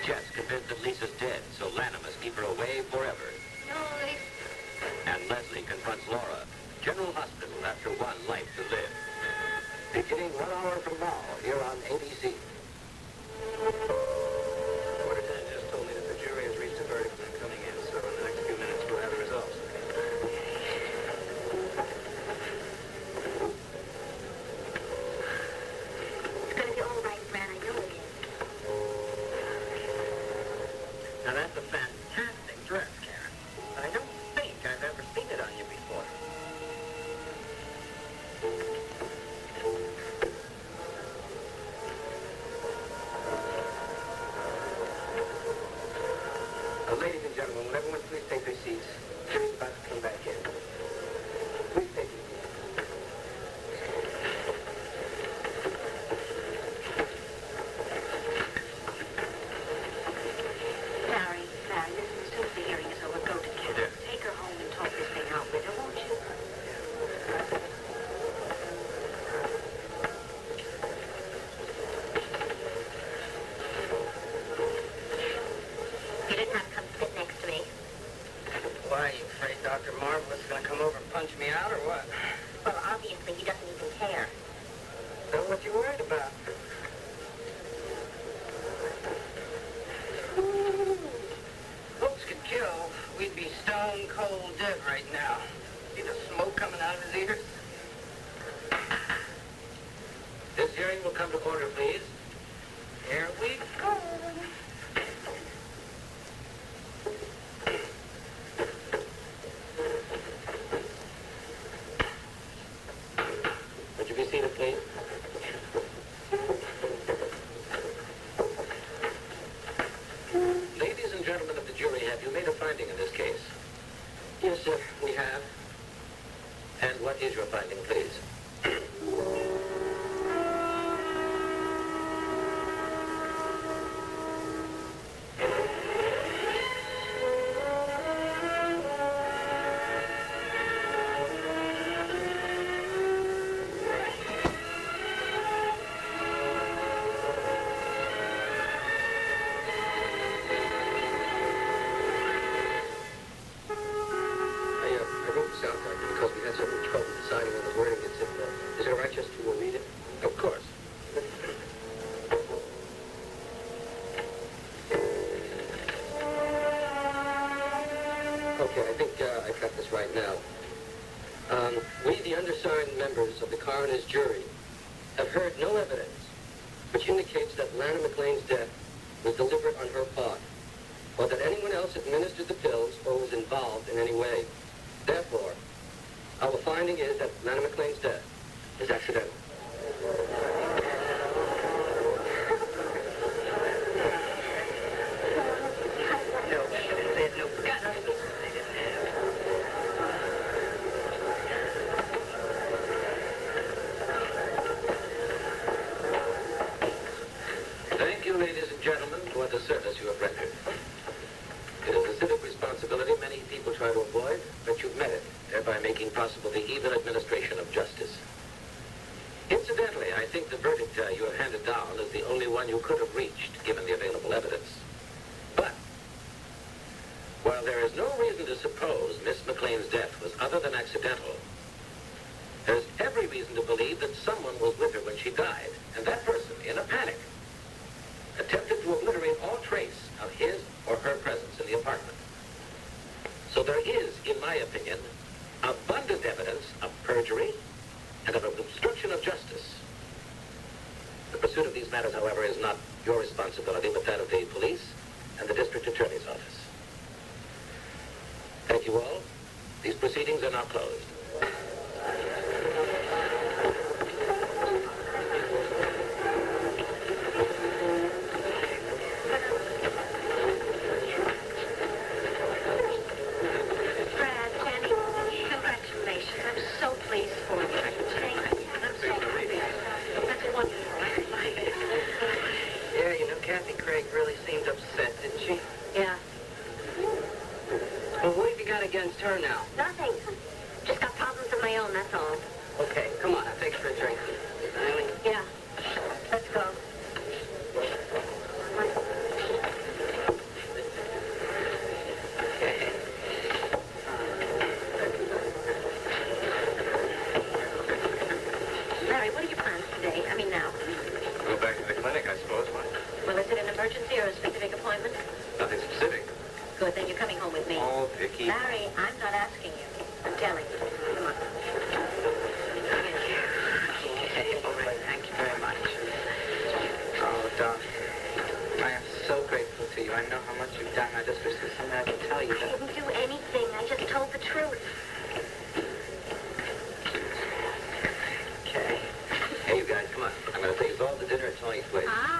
Jess convinced that Lisa's dead, so Lana must keep her away forever. Charley. And Leslie confronts Laura, General Hospital, after one life to live. Beginning 1 hour from now, here on ABC. Quarter 10 just told me that the jury has reached a verdict and they're coming in, so in the next few minutes we'll have the results. It's going to be all right, Fran. I know it is. Now that's a fantastic dress, Karen. I don't think I've ever seen it on you before. Ladies and gentlemen, will everyone please take their seats? Jury's about to come back in. Please take your seats. Larry, listen, as soon as the hearing is over, go to Katherine. Take her home and talk this thing out with her, won't you? You didn't have to come sit next to me. Why, are you afraid Dr. Marvelous is going to come over and punch me out, or what? Well, obviously, he doesn't even care. Then what you worried about? Folks could kill, we'd be stone cold dead right now. See the smoke coming out of his ears? This hearing will come to order, please. Here we go. Would you be seated, please? Ladies and gentlemen of the jury, have you made a finding in this case? Yes, sir, we have. And what is your finding, please? I wrote this out because we had so much trouble deciding on the wording. Is it all right just to read it? Of course. Okay, I think I've got this right now. We, the undersigned members of the coroner's jury, have heard no evidence which indicates that Lana McLean's death was deliberate on her part, or that anyone else administered the pills or was involved in any way. Therefore, our finding is that Lana McLean's death is accidental. No, there's no guts. Thank you, ladies and gentlemen, for the service you have rendered. It is a civic responsibility many people try to avoid, but you've met it, thereby making possible the even administration of justice. Incidentally, I think the verdict you have handed down is the only one you could have reached, given the available evidence. But, while there is no reason to suppose Miss McLean's death was other than accidental, there's every reason to believe that someone was with her when she died, and that person, in a panic, attempted to obliterate all trace of his or her presence in the apartment. So there is, in my opinion, abundant evidence of perjury and of obstruction of justice. The pursuit of these matters, however, is not your responsibility, but that of the police and the district attorney's office. Thank you all. These proceedings are now closed. Brad, Jenny, congratulations. I'm so pleased for you. Thank you. I'm so happy. That's wonderful. Yeah, you know, Kathy Craig really seemed upset, didn't she? Yeah. Well, what have you got against her now? Nothing. Just got problems of my own, that's all. Okay, come on, thanks for a drink. Eileen? Yeah. Let's go. Viki. Larry, I'm not asking you. I'm telling you. Come on. Okay, all right. Thank you very much. Oh, darling. I am so grateful to you. I know how much you've done. I just wish there was something I could tell you I that... didn't do anything. I just told the truth. Okay. Hey, you guys, come on. I'm going to take us all to dinner at Tony's place. Hi.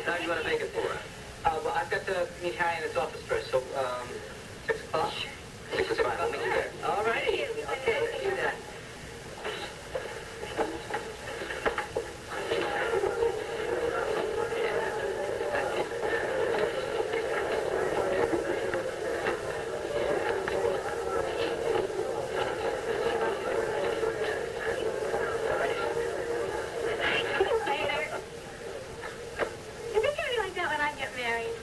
How do you want to make it for us? Well, I've got to meet Harry in his office first, so, 6 o'clock? 6 is fine. I'll meet you there. All righty. Okay, let's do that. You think I'll be like that when I get married?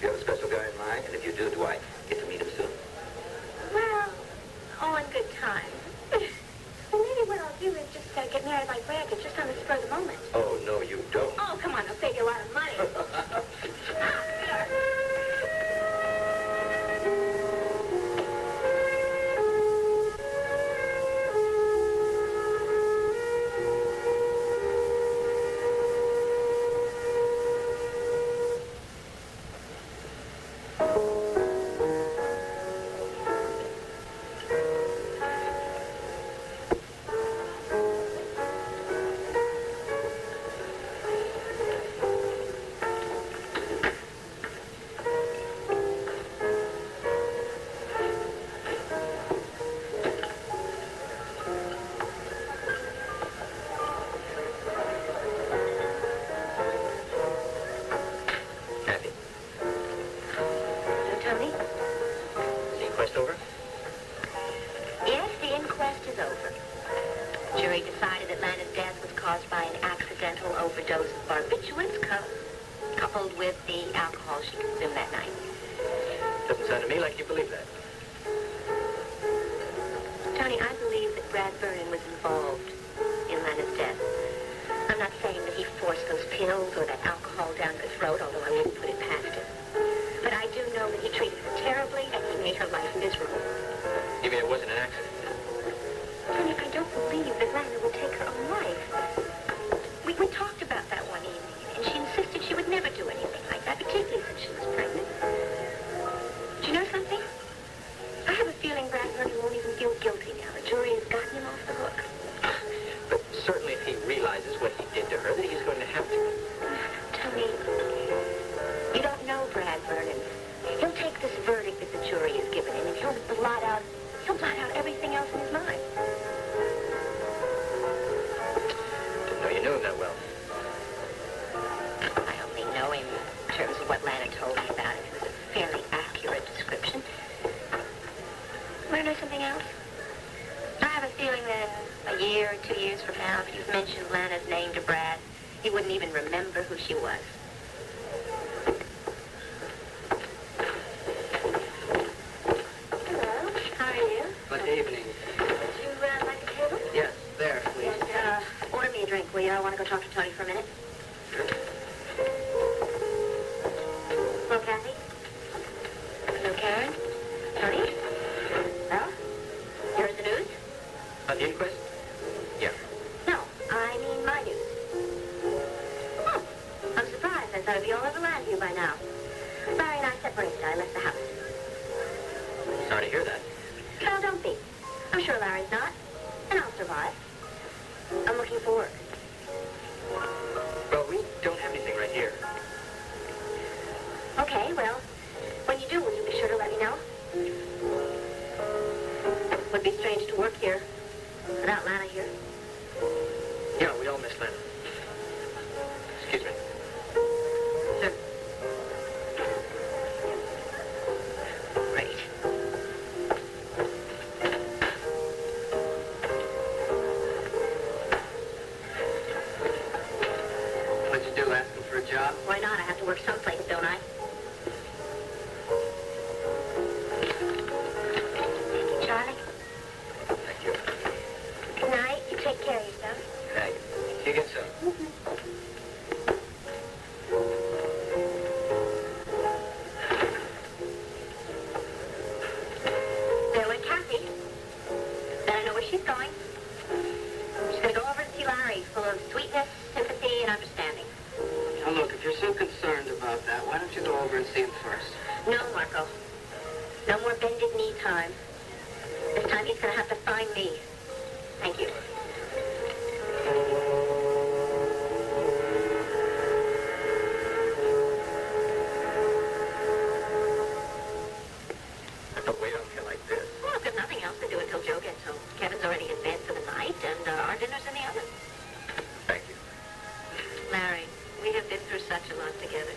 Do you have a special guy in mind? And if you do I get to meet him soon? Well, all in good time. Well, maybe what I'll do is just get married like Brad did, just on the spur of the moment. Oh, no, you don't. Oh, come on, I'll save you a lot of money. Kathy, Tony? the inquest over? Yes, the inquest is over. Jury decided that Lana's death was caused by an accidental overdose of barbiturates coupled with the alcohol she consumed that night. Doesn't sound to me like you believe that. Tony, I believe that Brad Vernon was involved in Lana's death. I'm not saying that he forced those pills or that alcohol down her throat, although I wouldn't put it past him. But I do know that he treated her terribly and he made her life miserable. You mean it wasn't an accident? Tony, I don't believe that Lana would take her own life. We talked about that one evening, and she insisted she would never do anything like that, particularly since she was pregnant. Do you know something? I have a feeling Brad Vernon won't even feel guilty now. The jury has gotten him off the hook. But certainly if he realizes what he did to her, that he's going to have to. Tony, you don't know Brad Vernon. He'll take this verdict that the jury has given him, and he'll blot out everything else in his mind. Didn't know you knew him that well. I only know him in terms of what Lana told me about him. It was a fairly accurate description. Want to know something else? I have a feeling that a year or 2 years from now, if you've mentioned Lana's name to Brad, he wouldn't even remember who she was. Hello, how are you? Good evening. Would you like a table? Yes, there, please. Yes, order me a drink, will you? I want to go talk to Tony for a minute. Hello, Kathy? Hello, Karen? Tony? Well, here's the news. The inquest? Yeah. No, I mean my news. Oh, I'm surprised. I thought it'd be all over Landview by now. Larry and I separated. I left the house. Sorry to hear that. No, don't be. I'm sure Larry's not. And I'll survive. I'm looking for work. Well, we don't have anything right here. Okay, well, when you do, will you be sure to let me know? Would be strange to work here without Lana here. Yeah, we all miss Lana. Excuse me. Sir. Right. What'd you do, asking for a job? Why not? I have to work someplace, don't I? Charlie, Thank you. good night. You take care of yourself. Thank you. See you again soon. so concerned about that, why don't you go over and see him first? No, Marco. No more bended knee time. This time he's going to have to find me. Thank you. Don't wait until like this. Well, I've got nothing else to do until Joe gets home. Kevin's already in bed for the night, and our dinner's in the oven. Thank you. Larry, we have been through such a lot together.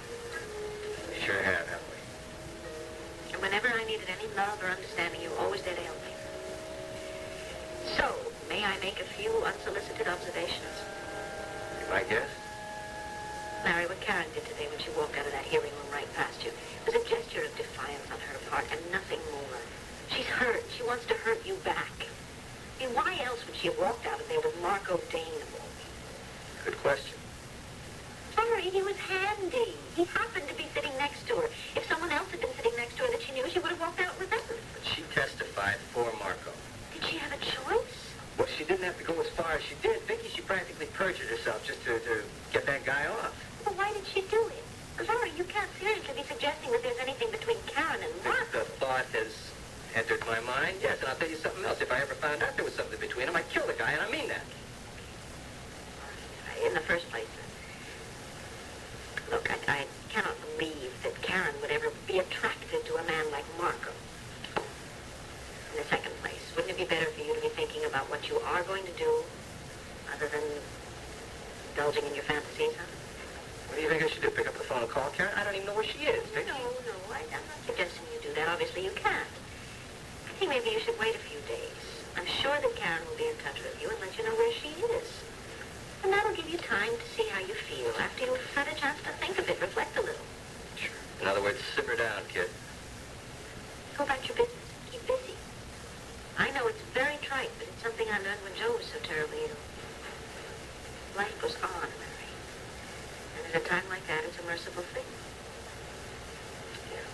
We sure have, haven't we? And whenever I needed any love or understanding, you were always there to help me. So, may I make a few unsolicited observations? Be my guest? Larry, what Karen did today when she walked out of that hearing room right past you was a gesture of defiance on her part and nothing more. She's hurt. She wants to hurt you back. I mean, why else would she have walked out of there with Marco Dane involved? Good question. Sorry, he was handy. He happened to be sitting next to her. If someone else had been sitting next to her that she knew, she would have walked out with them. But she testified for Marco. Did she have a choice? Well, she didn't have to go as far as she did. Viki, she practically perjured herself just to get that guy off. Well, why did she do it? Sorry, you can't seriously be suggesting that there's anything between Karen and Marco. The thought has entered my mind, yes, and I'll tell you something else. If I ever found out there was something between them, I'd kill the guy, and I mean that. In the first place, look, I cannot believe that Karen would ever be attracted to a man like Marco. In the second place, wouldn't it be better for you to be thinking about what you are going to do other than indulging in your fantasies, huh? What do you think I should do? Pick up the phone and call Karen? I don't even know where she is, Viki. No, I'm not suggesting you do that. Obviously, you can't. I think maybe you should wait a few days. I'm sure that Karen will be in touch with you and let you know where she is. And that'll give you time to see how you feel after you've had a chance to think a bit, reflect a little. Sure. In other words, simmer down, kid. Go about your business. Keep busy. I know it's very trite, but it's something I learned when Joe was so terribly ill. Life goes on, Larry. And at a time like that, it's a merciful thing. Yeah.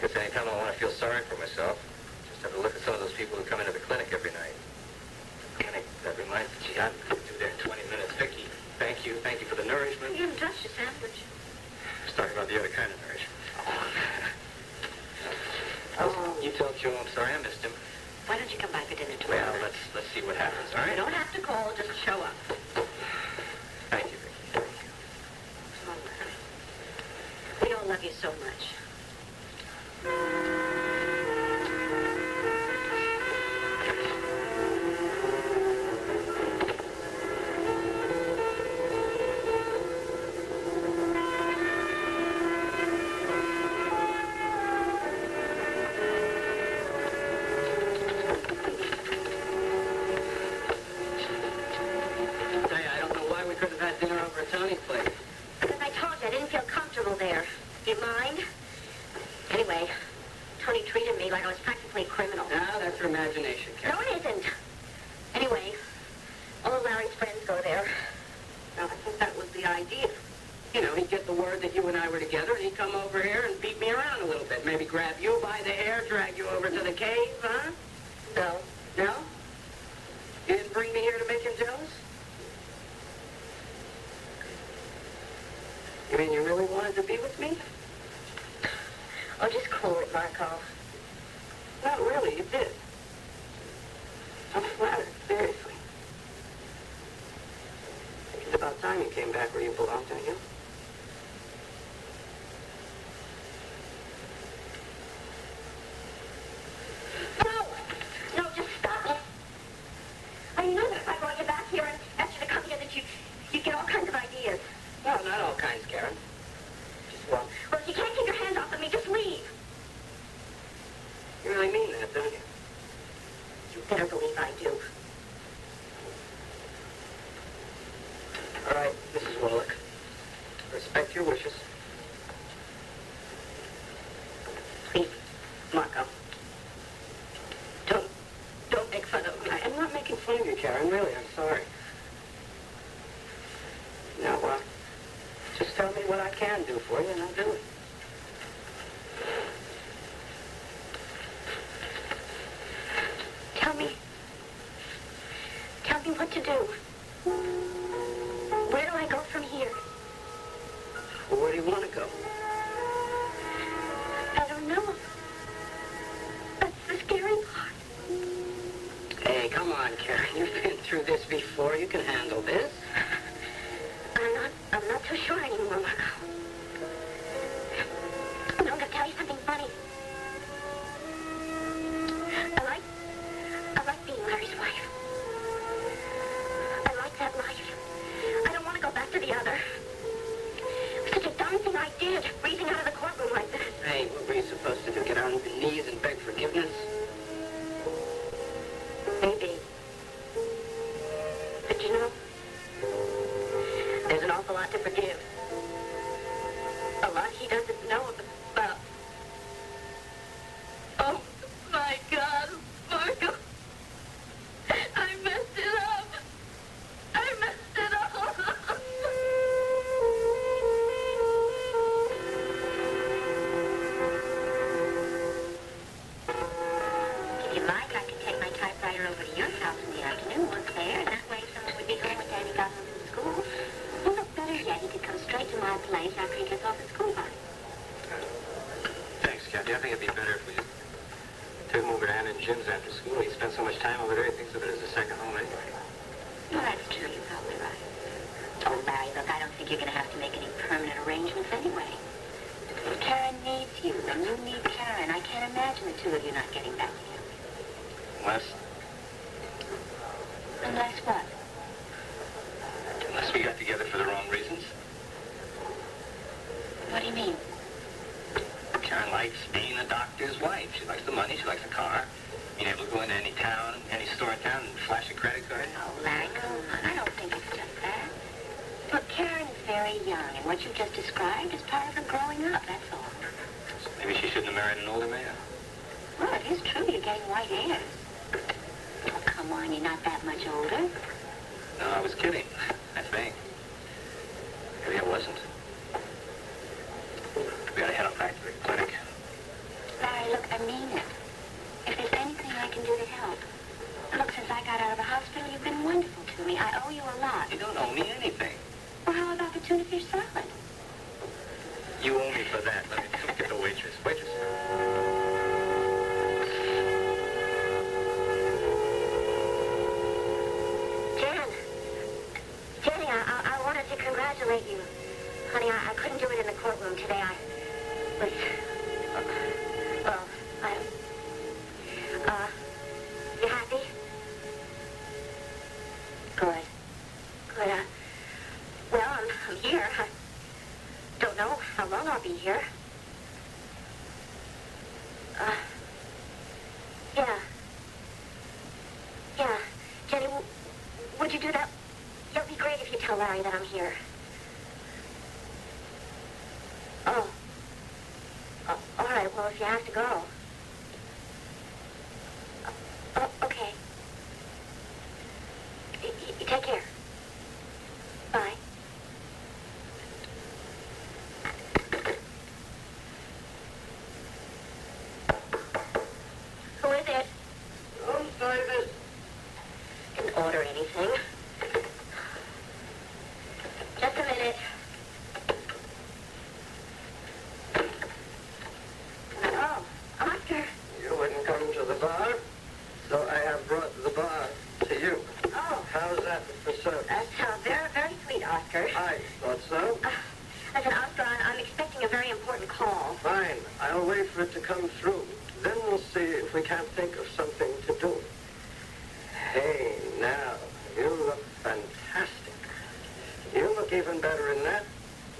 Guess anytime I want to feel sorry for myself, just have to look at some of those people who come into the clinic every night. Clinic, that reminds me, gee, I'm through there in 20 minutes. Viki, thank you for the nourishment. You haven't touched your sandwich. I was talking about the other kind of nourishment. Oh. You tell Joe I'm sorry I missed him. Why don't you come by for dinner tomorrow? Well, let's see what happens, all You right? don't have to call, just show up. Thank you, Viki. Thank you. Come on, Larry. We all love you so much. Say, I don't know why we couldn't have had dinner over at Tony's place. Because I told you I didn't feel comfortable there. Do you mind? Anyway, Tony treated me like I was practically a criminal. Now, that's her imagination, No, Katherine. it isn't. Anyway, all of Larry's friends go there. Now, I thought that was the idea. You know, he'd get the word that you and I were together, and he'd come over here and beat me around a little bit. Maybe grab you by the hair, drag you over to the cave, huh? No. No? You didn't bring me here to make him jealous? You mean you really wanted to be with me? Oh, just cool it, Marco. Not really, you did. I'm flattered, seriously. It's about time you came back where you belong, don't you? No! No, just stop. I know that if I brought you back here and asked you to come here that you'd get all kinds of ideas. No, not all kinds, Karen. Just one. Well, if you can't keep your hands off of me, just leave. You really mean that, don't you? You better believe I do. All right, Mrs. Wolek. Respect your wishes. Please, Marco. Don't make fun of me. I'm not making fun of you, Karen. Really, I'm sorry. Now, just tell me what I can do for you, and I'll do it. Tell me what to do. Where do I go from here? Well, where do you want to go? I don't know. That's the scary part. Hey, come on, Karen. You've been through this before. You can handle this. I'm not so sure anymore, Marco. I'm going to tell you something funny. I like being Larry's wife. I like that life. I don't want to go back to the other. It was such a dumb thing I did, breezing out of the courtroom like this. Hey, what were you supposed to do? Get on your knees and beg forgiveness? Maybe. But you know, there's an awful lot to forgive. A lot he doesn't know about. Oh, my God, Marco. I messed it up. I messed it up. If you like, I could take my typewriter over to your house in the afternoon once there, and that way someone would be home when Daddy got home from school. Or look, better yet, he could come straight to my place after he gets off at school bus. Thanks, Kathy. I think it'd be better if we just took him over to Anna and Jim's after school. He spent so much time over there, he thinks of it as a second home anyway. Well, that's true. You're probably right. Oh, Larry, look, I don't think you're going to have to make any permanent arrangements anyway. Karen needs you, and you need Karen. I can't imagine the two of you not getting back together. Unless Unless what? we got together for the wrong reasons. What do you mean? Karen likes being a doctor's wife. She likes the money, she likes the car. Being able to go into any town, any store in town and flash a credit card. Oh, Larry, come on. I don't think it's just that. Look, Karen is very young, and what you just described is part of her growing up, that's all. So maybe she shouldn't have married an older man. Well, it is true you're getting white hairs. Oh, come on, you're not that much older. No, I was kidding, I think. Maybe I wasn't. We gotta head on back to the clinic. Larry, look, I mean it. If there's anything I can do to help. Look, since I got out of the hospital, you've been wonderful to me. I owe you a lot. You don't owe me anything. Well, how about the tuna fish salad? You owe me for that. Let me get the waitress. Waitress. Jenny, I wanted to congratulate you. Honey, I couldn't do it in the courtroom today. I was... you happy? Good. Good, well, I'm here. I don't know how long I'll be here. Yeah. Yeah. Jenny, would you do that? It'll be great if you tell Larry that I'm here. Oh. All right, well, if you have to go. Okay. You take care. Bye. Who is it? Room service. Didn't order anything. Just a minute. Oh, Oscar. You wouldn't come to the bar, so I have brought the bar to you. Oh, How's that for service? that's very, very sweet, Oscar. I thought so. Listen, Oscar, I'm expecting a very important call. Fine. I'll wait for it to come through. Then we'll see if we can't think of something to do. Hey, now, you look fantastic. You look even better in that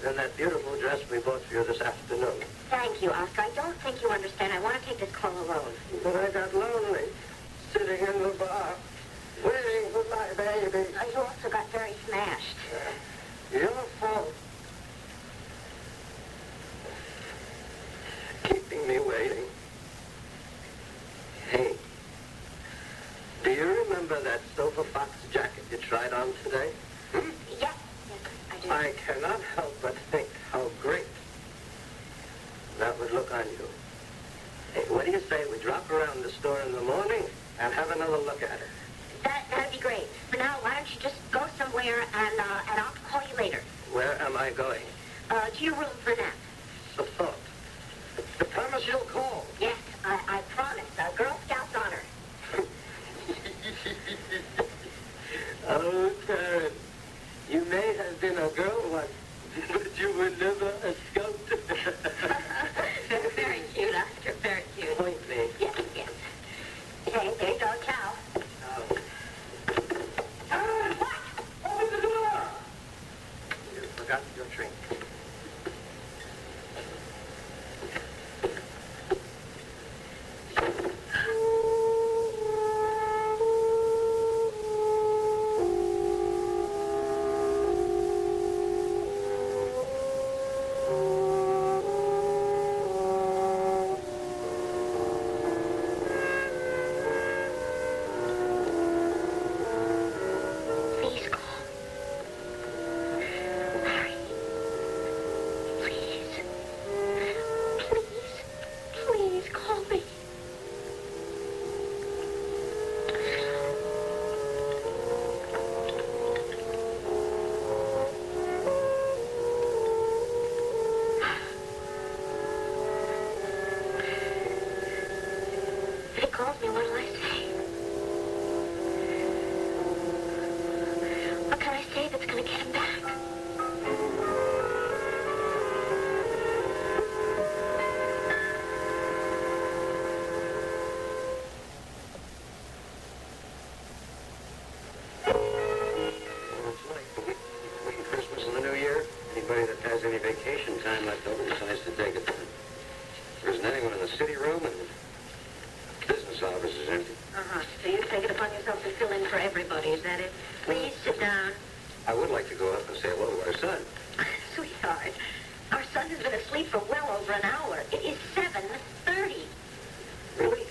than that beautiful dress we bought for you this afternoon. Thank you, Oscar. I don't think you understand. I want to take this call alone. But I got lonely, sitting in the bar, waiting for my baby. You also got very smashed. Your fault. Keeping me waiting. Hey, do you remember that silver fox jacket you tried on today? Yes, I do. I cannot help but think how great that would look on you. Hey, what do you say we drop around the store in the morning and have another look at it? That'd be great. For now, why don't you just go somewhere and I'll call you later. Where am I going? To your room for a nap. The thought. I promise you'll call. Yes, I promise. Girl Scout's honor. Oh, Karen, you may have been a girl once, but you were never a scout. Very cute, Oscar. Very cute. Point me. Yes, yes. Hey, there you go, Chow. What? Open the door! You forgot your drink. Please call. Larry. Please. Please. Please call me. If he calls me, what'll I say? What can I say that's gonna get him back? Between Christmas and the New Year, anybody that has any vacation time left over decides to take it. There isn't anyone in the city room, and the business office is empty. So you take it upon yourself to fill in for everybody, is that it? Please sit down. I would like to go up and say hello to our son. Sweetheart, our son has been asleep for well over an hour. It is 7:30. Really?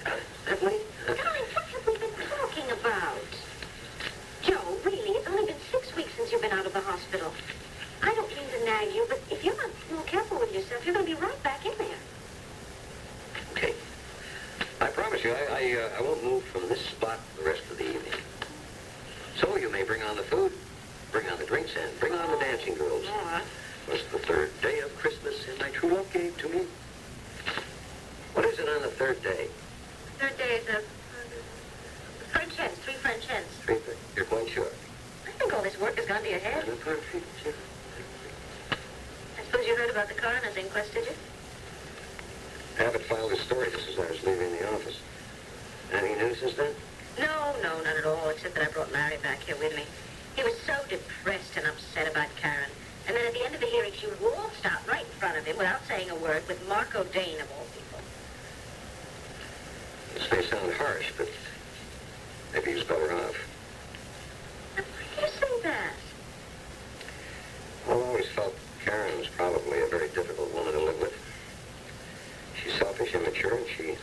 That late? Darling, what have we been talking about? Joe, really, it's only been 6 weeks since you've been out of the hospital. I don't mean to nag you, but if you're not more careful with yourself, you're going to be right back in there. Okay. I promise you, I won't move from this spot the rest of the evening. So you may bring on the food, bring on the drinks, and bring on the dancing girls. Was the third day of Christmas, and my true love gave to me. What is it on the third day? Third day is French hens, 3 French hens. You're quite sure? I think all this work has gone to your head. I suppose you heard about the coroner's inquest, did you? Abbott filed his story just as I was leaving the office. Any news since then? No, not at all, except that I brought Larry back here with me. He was so depressed and upset about Karen. And then at the end of the hearing, she waltzed out right in front of him without saying a word with Marco Dane, of all people. This may sound harsh, but maybe he's better off. Why do you say that? Well, I always felt Karen was probably a very difficult woman to live with. She's selfish, immature, and she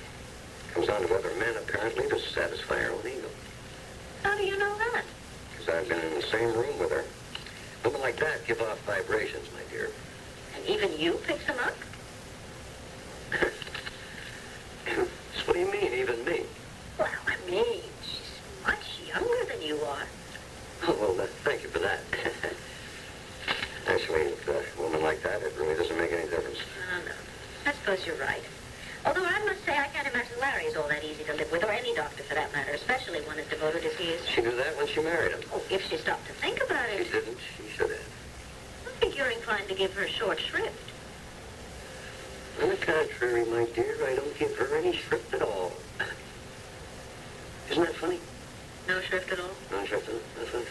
comes on to other men, apparently, to satisfy her own ego. How do you know that? Because I've been in the same room with her. Women like that give off vibrations, my dear. And even you picked them up? So what do you mean, even me? Well, I mean, she's much younger than you are. Oh, well, thank you for that. Actually, with a woman like that, it really doesn't make any difference. Oh, no. I suppose you're right. Although I must say I can't imagine Larry is all that easy to live with, or any doctor for that matter, especially one as devoted as he is. She knew that when she married him. Oh, if she stopped to think about She it. didn't. She should have. I think you're inclined to give her short shrift. On the contrary, my dear, I don't give her any shrift at all. Isn't that funny? No shrift at all? No shrift at all? That's funny.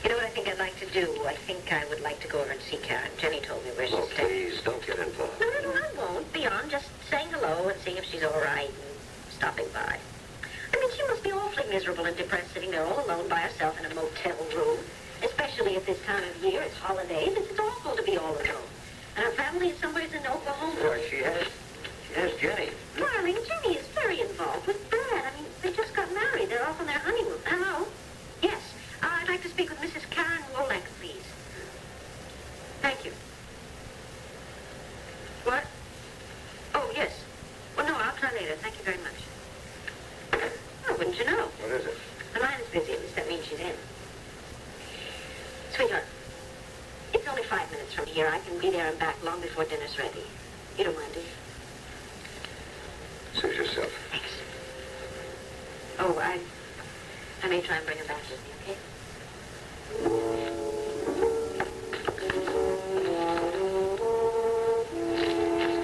You know what I think I'd like to do? I think I would like to go over and see Karen. Jenny told me where she's Oh, staying. please, don't get involved. No, I won't. Beyond just saying hello and seeing if she's all right and stopping by. I mean, she must be awfully miserable and depressed sitting there all alone by herself in a motel room. Especially at this time of year. It's holidays. It's awful to be all alone. And her family is somewhere in Oklahoma. Why, she has Jenny. Darling, Jenny is very involved with Brad. I mean, they just got married. They're off on their honeymoon. Hello? Yes. I'd like to speak with Mrs. Karen Wolek, please. Thank you. What? Oh, yes. Well, no, I'll try later. Thank you very much. Oh, wouldn't you know? What is it? The line is busy. At least that means she's in. Sweetheart, it's only can be there and back long before dinner's ready. You don't mind, do you? Suit yourself. Thanks. Oh, I may try and bring her back with me, okay?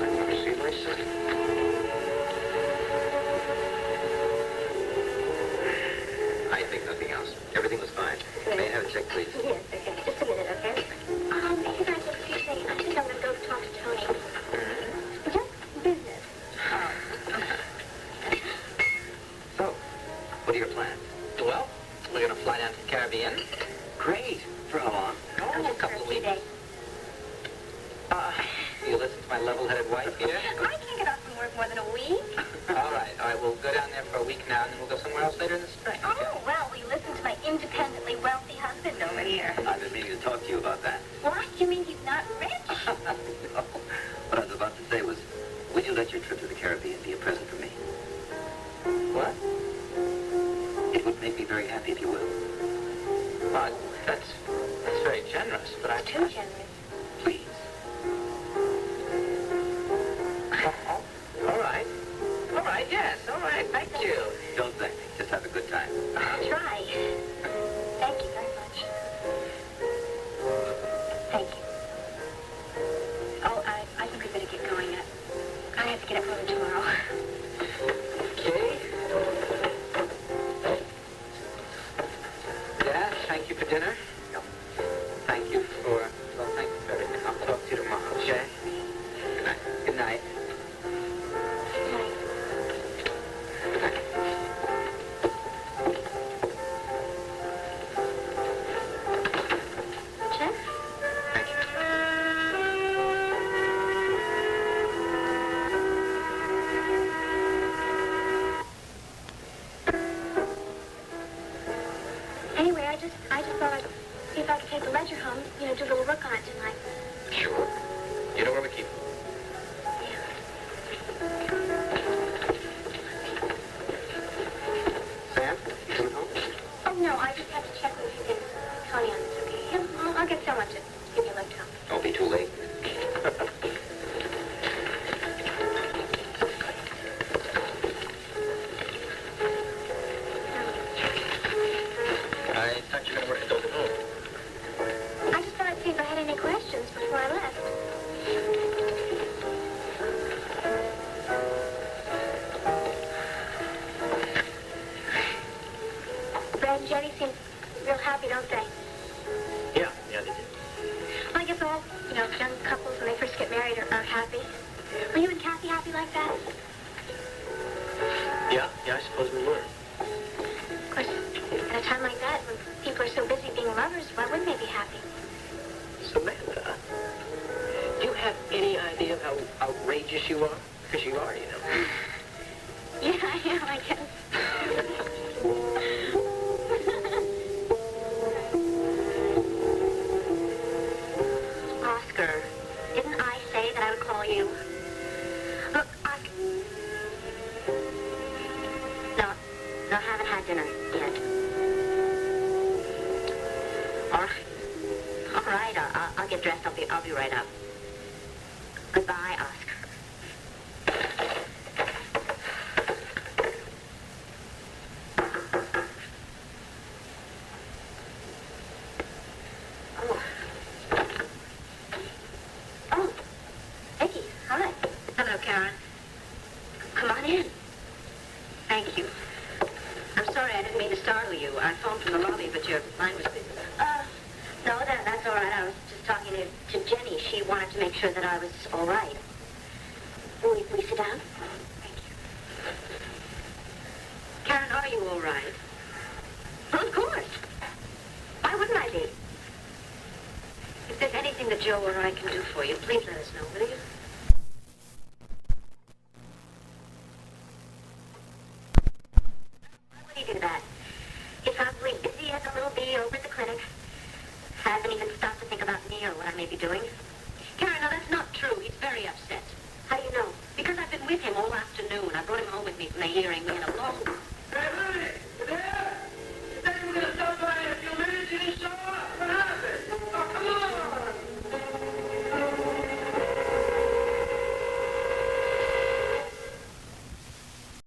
I've never seen my son. I think nothing else. Everything was fine. May I have a check, please? Yes, okay. Just a minute, okay? Hey, guys, excuse me. I think I'm going to go talk to Tony. Just business. So, what are your plans? Well, we're going to fly down to the Caribbean. Great. For how long? Oh, a couple of weeks. You listen to my level-headed wife here? I can't get off from work more than a week. All right. We'll go down there for a week now, and then we'll go somewhere else later in the spring. Okay? Oh, well, will you listen to my independently wealthy husband over here? I've been meaning to talk to you about that. What? You mean he's not rich? No. What I was about to say was, would you let your trip to the Caribbean be a present for me? What? It would make me very happy if you would. Well, that's very generous, but I... Too generous. Please. All right. All right, yes. All right. Thank you. Don't thank me. Just have a good time. I'll try. Thank you very much. Thank you. Oh, I think we better get going. I have to get up early tomorrow. Okay. Yeah, thank you for dinner. No. Thank you for everything. I'll talk to you tomorrow, okay? Good night. Good night. Check? Thank you. Anyway, I just thought I'd see if I could take the ledger home, do a little work on it tonight. Sure. You know where we keep it? Sam, you coming home? Oh, no, I just have to check with a few things. Tony on this, okay? Yeah, I'll get someone to give you a lift home. Don't be too late. I thought you were going to work until home. I just thought I'd see if I had any questions before I left. Brad and Jenny seem real happy, don't they? Yeah, they did. Well, I guess all, young couples when they first get married are happy. Were you and Kathy happy like that? Yeah, I suppose we were. Of course, at a time like that, when people are so busy being lovers, why wouldn't they be happy? Samantha, do you have any idea of how outrageous you are? Because you are, Yeah, I am, I guess. Oscar, didn't I say that I would call you? Look, Oscar. No, I haven't had dinner yet. All right, I'll get dressed. I'll be right up. Goodbye, Oscar. Oh, Viki, hi. Hello, Karen. Come on in. Thank you. I'm sorry I didn't mean to startle you. I phoned from the lobby, but your line was busy. No, that's all right. I was just talking to Jenny. She wanted to make sure that I was all right. Will you sit down? Thank you. Karen, are you all right? Well, of course. Why wouldn't I be? If there's anything that Joe or I can do for you, please let us know, will you? Why would he do that? He's probably busy as a little bee over at the clinic. Hasn't even stopped to think about me or what I may be doing. Karen, no, that's not true. He's very upset. How do you know? Because I've been with him all afternoon. I brought him home with me from the hearing. We had a long...